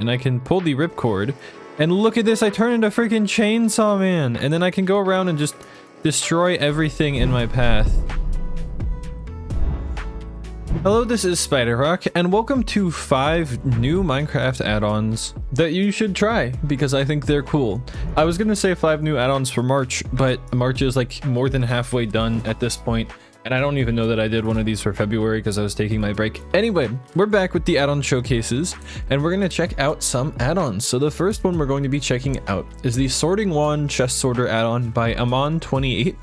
and I can pull the ripcord, and look at this, I turn into freaking Chainsaw Man, and then I can go around and just destroy everything in my path. Hello, this is Spyderrock, and welcome to 5 new Minecraft add-ons that you should try, because I think they're cool. I was gonna say 5 new add-ons for March, but March is like more than halfway done at this point, and I don't even know that I did one of these for February because I was taking my break. Anyway, we're back with the add-on showcases, and we're gonna check out some add-ons. So the first one we're going to be checking out is the Sorting Wand Chest Sorter add-on by addon28.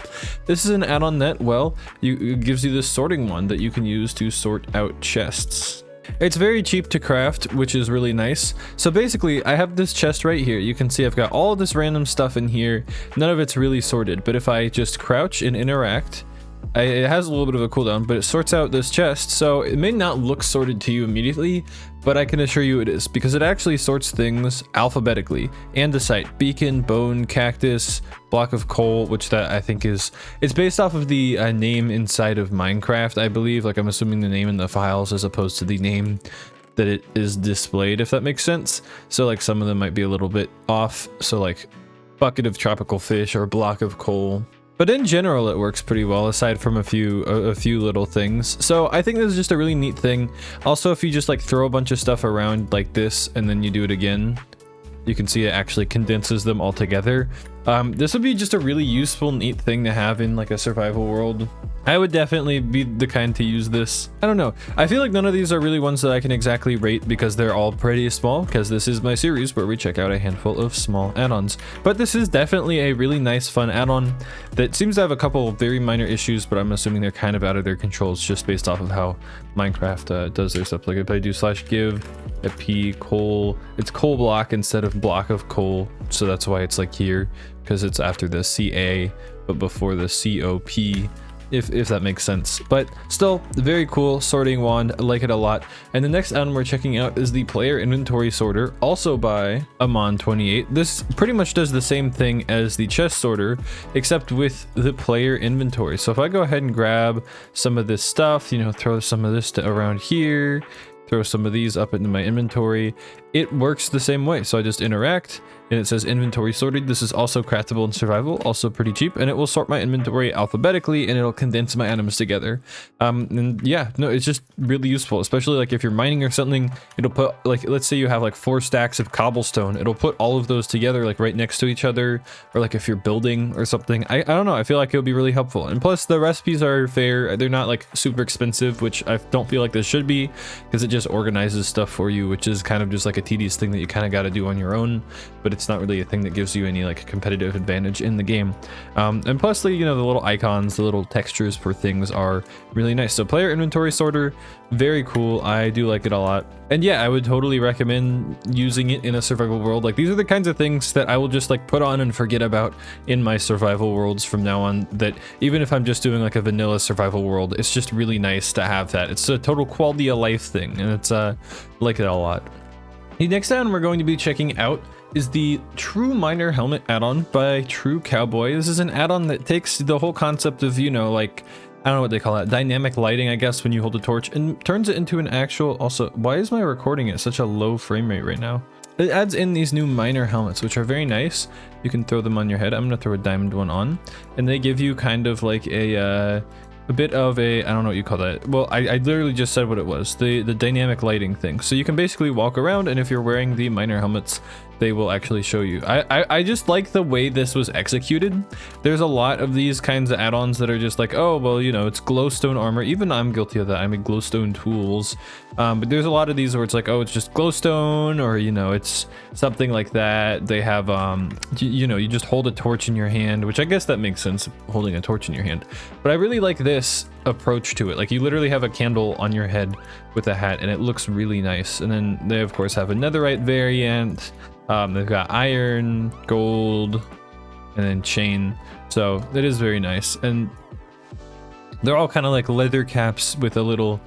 This is an add-on that, well, it gives you this sorting wand that you can use to sort out chests. It's very cheap to craft, which is really nice. So basically, I have this chest right here. You can see I've got all of this random stuff in here. None of it's really sorted, but if I just crouch and interact, it has a little bit of a cooldown, but it sorts out this chest. So it may not look sorted to you immediately, but I can assure you it is, because it actually sorts things alphabetically. Andesite, beacon, bone, cactus, block of coal, which that I think is, it's based off of the name inside of Minecraft, I believe. Like, I'm assuming the name in the files as opposed to the name that it is displayed, if that makes sense. So like some of them might be a little bit off. So like bucket of tropical fish or block of coal. But in general, it works pretty well, aside from a few little things. So I think this is just a really neat thing. Also, if you just like throw a bunch of stuff around like this and then you do it again, you can see it actually condenses them all together. This would be just a really useful, neat thing to have in like a survival world. I would definitely be the kind to use this. I don't know. I feel like none of these are really ones that I can exactly rate because they're all pretty small, because this is my series where we check out a handful of small add-ons. But this is definitely a really nice, fun add-on that seems to have a couple very minor issues, but I'm assuming they're kind of out of their controls just based off of how Minecraft does their stuff. Like if I do /give a p coal, it's coal block instead of block of coal. So that's why it's like here, because it's after the CA, but before the COP. If that makes sense. But still, very cool sorting wand. I like it a lot. And the next add-on we're checking out is the player inventory sorter, also by addon28. This pretty much does the same thing as the chest sorter, except with the player inventory. So if I go ahead and grab some of this stuff, you know, throw some of this around here, throw some of these up into my inventory, it works the same way. So I just interact and it says inventory sorted. This is also craftable in survival, also pretty cheap, and it will sort my inventory alphabetically and it'll condense my items together. And yeah, no, it's just really useful, especially like if you're mining or something. It'll put, like, let's say you have like 4 stacks of cobblestone, it'll put all of those together like right next to each other, or like if you're building or something. I don't know, I feel like it'll be really helpful. And plus the recipes are fair, they're not like super expensive, which I don't feel like this should be, because it just organizes stuff for you, which is kind of just like a tedious thing that you kind of got to do on your own, but it's not really a thing that gives you any like competitive advantage in the game. And plus, you know, the little icons, the little textures for things are really nice. So player inventory sorter, very cool. I do like it a lot. And yeah, I would totally recommend using it in a survival world. Like, these are the kinds of things that I will just like put on and forget about in my survival worlds from now on, that even if I'm just doing like a vanilla survival world, it's just really nice to have that. It's a total quality of life thing, and it's like it a lot. The next add-on we're going to be checking out is the True Miner Helmet add-on by True Cowboy. This is an add-on that takes the whole concept of, you know, like, I don't know what they call it, dynamic lighting, I guess, when you hold a torch, and turns it into an actual, also, why is my recording at such a low frame rate right now? It adds in these new miner helmets, which are very nice. You can throw them on your head. I'm gonna throw a diamond one on, and they give you kind of like a bit of a, I don't know what you call that. Well, I literally just said what it was, the dynamic lighting thing. So you can basically walk around, and if you're wearing the miner helmets, they will actually show you. I just like the way this was executed. There's a lot of these kinds of add-ons that are just like, oh, well, you know, it's glowstone armor. Even I'm guilty of that. I make glowstone tools. But there's a lot of these where it's like, oh, it's just glowstone, or, you know, it's something like that. They have, you know, you just hold a torch in your hand, which I guess that makes sense, holding a torch in your hand. But I really like this approach to it. Like, you literally have a candle on your head with a hat, and it looks really nice. And then they, of course, have a netherite variant. They've got iron, gold, and then chain. So it is very nice. And they're all kind of like leather caps with a little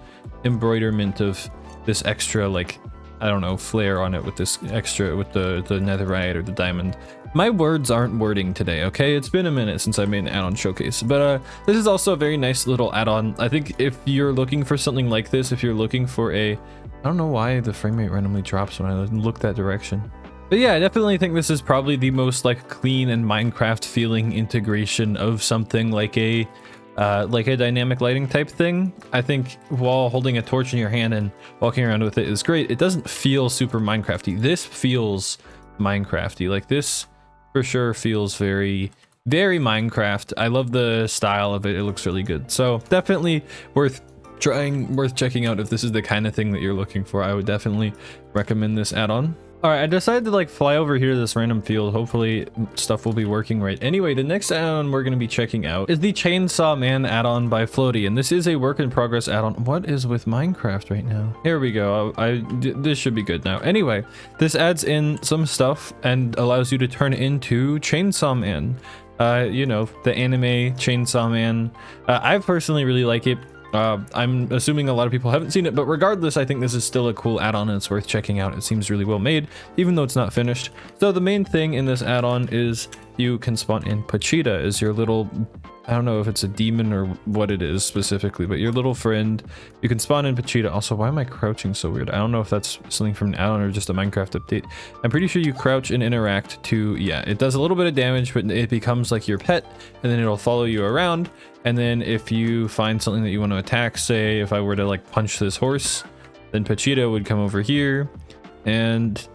embroiderment of this extra, like, I don't know, flair on it with this extra, with the netherite or the diamond. My words aren't wording today, okay? It's been a minute since I made an add-on showcase, but this is also a very nice little add-on. I think if you're looking for something like this, if you're looking for a I don't know why the frame rate randomly drops when I look that direction. But yeah, I definitely think this is probably the most like clean and Minecraft feeling integration of something like a dynamic lighting type thing. I think while holding a torch in your hand and walking around with it is great, it doesn't feel super Minecrafty. This feels Minecrafty. Like this for sure feels very, very Minecraft. I love the style of it. It looks really good. So definitely worth trying, worth checking out if this is the kind of thing that you're looking for. I would definitely recommend this add-on. All right, I decided to like fly over here to this random field. Hopefully stuff will be working right. Anyway, the next add-on we're going to be checking out is the Chainsaw Man add-on by Floaty, and this is a work in progress add-on. What is with Minecraft right now? Here we go. This should be good now. Anyway, this adds in some stuff and allows you to turn into Chainsaw Man. You know, the anime Chainsaw Man. I personally really like it. I'm assuming a lot of people haven't seen it, but regardless, I think this is still a cool add-on and it's worth checking out. It seems really well made, even though it's not finished. So the main thing in this add-on is you can spawn in Pachita as your little, I don't know if it's a demon or what it is specifically, but your little friend. You can spawn in Pachita. Also, why am I crouching so weird? I don't know if that's something from an add-on or just a Minecraft update. I'm pretty sure you crouch and interact to, yeah, it does a little bit of damage, but it becomes like your pet, and then it'll follow you around. And then if you find something that you want to attack, say if I were to like punch this horse, then Pachita would come over here and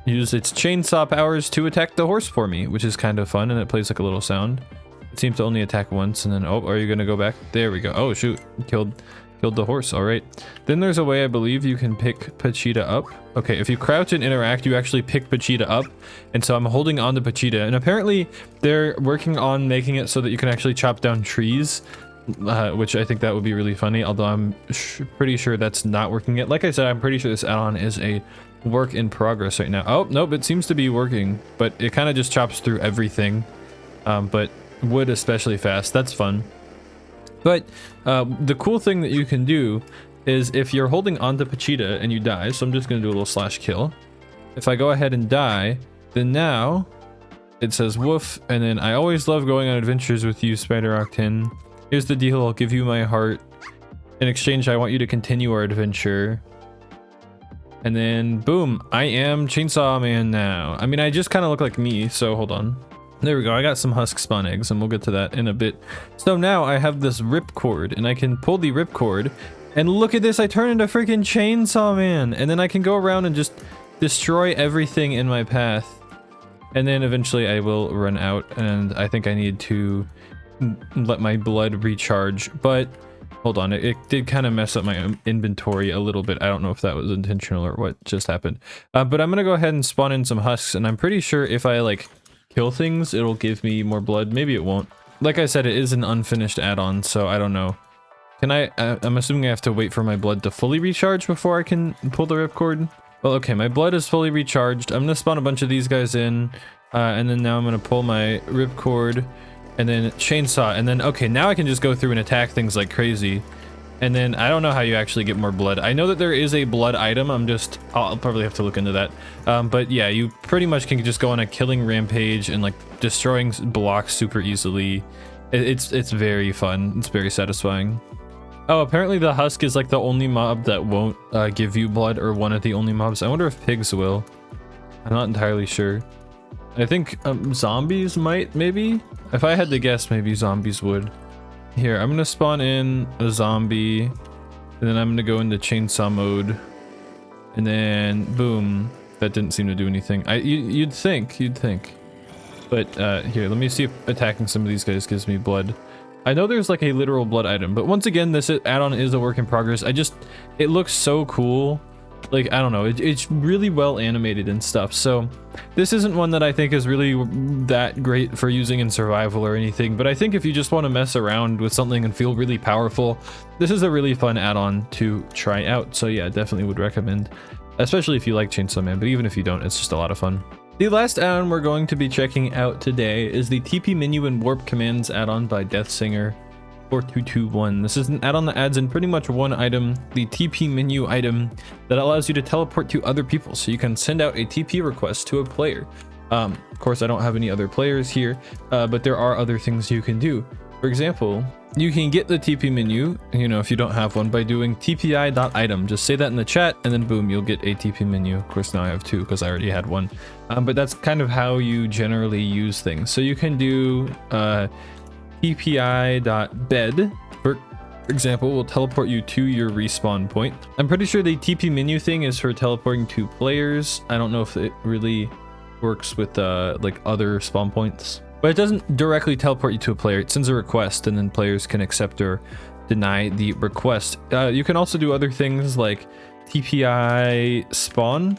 use its chainsaw powers to attack the horse for me, which is kind of fun, and it plays like a little sound. It seems to only attack once, and then, oh, are you gonna go back? There we go. Oh shoot, killed the horse. All right, then there's a way I believe you can pick Pachita up. Okay, if you crouch and interact, you actually pick Pachita up, and so I'm holding on to Pachita, and apparently they're working on making it so that you can actually chop down trees, which I think that would be really funny, although I'm pretty sure that's not working yet. Like I said, I'm pretty sure this add-on is a work in progress right now. Oh nope, it seems to be working, but it kind of just chops through everything, but wood especially fast. That's fun. But the cool thing that you can do is if you're holding onto Pachita and you die, so I'm just going to do a little slash kill. If I go ahead and die, then now it says woof, and then I always love going on adventures with you, Spyderrock 10. Here's the deal, I'll give you my heart. In exchange, I want you to continue our adventure. And then boom, I am Chainsaw Man now. I mean, I just kind of look like me, so hold on. There we go, I got some husk spawn eggs, and we'll get to that in a bit. So now I have this ripcord, and I can pull the ripcord, and look at this, I turn into freaking Chainsaw Man, and then I can go around and just destroy everything in my path. And then eventually I will run out, and I think I need to let my blood recharge, but hold on, it did kind of mess up my inventory a little bit. I don't know if that was intentional or what just happened. But I'm gonna go ahead and spawn in some husks, and I'm pretty sure if I like kill things, it'll give me more blood. Maybe it won't. Like I said, it is an unfinished add-on, so I don't know. Can I'm assuming I have to wait for my blood to fully recharge before I can pull the ripcord. Well, okay, my blood is fully recharged. I'm gonna spawn a bunch of these guys in, and then now I'm gonna pull my ripcord, and then chainsaw, and then, okay, now I can just go through and attack things like crazy. And then I don't know how you actually get more blood. I know that there is a blood item. I'll probably have to look into that. But yeah, you pretty much can just go on a killing rampage and like destroying blocks super easily. It's very fun. It's very satisfying. Oh, apparently the husk is like the only mob that won't give you blood, or one of the only mobs. I wonder if pigs will. I'm not entirely sure. I think zombies might, maybe? If I had to guess, maybe zombies would. Here, I'm gonna spawn in a zombie, and then I'm gonna go into chainsaw mode, and then boom. That didn't seem to do anything. You'd think, but here, let me see if attacking some of these guys gives me blood. I know there's like a literal blood item, but once again, this add-on is a work in progress. It looks so cool. Like, I don't know, it's really well animated and stuff. So this isn't one that I think is really that great for using in survival or anything, but I think if you just want to mess around with something and feel really powerful, this is a really fun add-on to try out. So yeah, definitely would recommend, especially if you like Chainsaw Man, but even if you don't, it's just a lot of fun. The last add-on we're going to be checking out today is the TP menu and warp commands add-on by Deathsinger 4221. This is an add-on that adds in pretty much one item, the TP menu item, that allows you to teleport to other people, so you can send out a TP request to a player. Of course, I don't have any other players here, but there are other things you can do. For example, you can get the TP menu, you know, if you don't have one, by doing tpi.item. Just say that in the chat and then boom, you'll get a TP menu. Of course, now I have two because I already had one. But that's kind of how you generally use things. So you can do tpi.bed, for example, will teleport you to your respawn point. I'm pretty sure the TP menu thing is for teleporting to players. I don't know if it really works with like other spawn points. But it doesn't directly teleport you to a player. It sends a request and then players can accept or deny the request. You can also do other things like TPI spawn,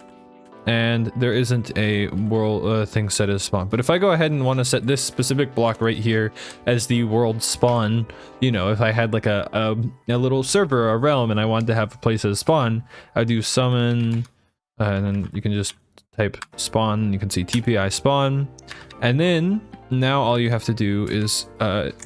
and there isn't a world thing set as spawn. But if I go ahead and want to set this specific block right here as the world spawn, you know, if I had like a little server or a realm and I wanted to have a place as spawn, I'd do summon, and then you can just type spawn, you can see TPI spawn, and then now all you have to do is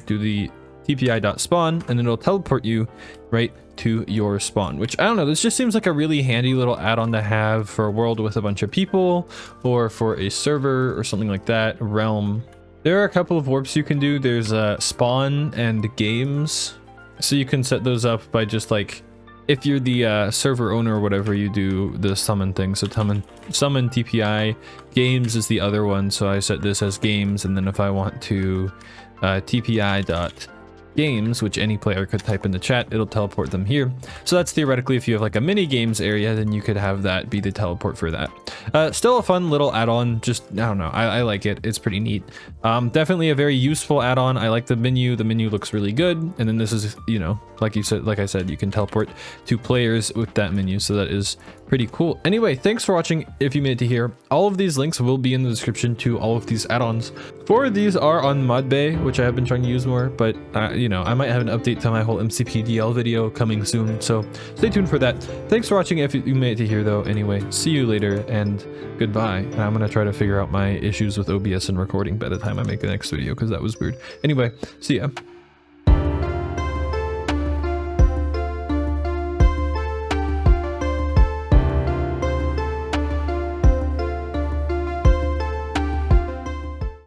do the tpi.spawn, and then it'll teleport you right to your spawn, which I don't know, this just seems like a really handy little add-on to have for a world with a bunch of people, or for a server or something like that, a realm. There are a couple of warps you can do. There's spawn and games, so you can set those up by just like, if you're the server owner or whatever, you do the summon thing. So summon TPI, games is the other one. So I set this as games, and then if I want to TPI.games, which any player could type in the chat, it'll teleport them here. So that's theoretically, if you have like a mini games area, then you could have that be the teleport for that. Still a fun little add-on. Just, I don't know, I like it. It's pretty neat. Definitely a very useful add-on. I like the menu. The menu looks really good. And then this is, you know, like I said, you can teleport to players with that menu. So that is pretty cool. Anyway, thanks for watching. If you made it to here, all of these links will be in the description to all of these add-ons. 4 of these are on Modbay, which I have been trying to use more, but you know, I might have an update to my whole MCPE DL video coming soon, so stay tuned for that. Thanks for watching. If you made it to here though, anyway, see you later and goodbye. And I'm gonna try to figure out my issues with OBS and recording by the time I make the next video, because that was weird. Anyway, see ya.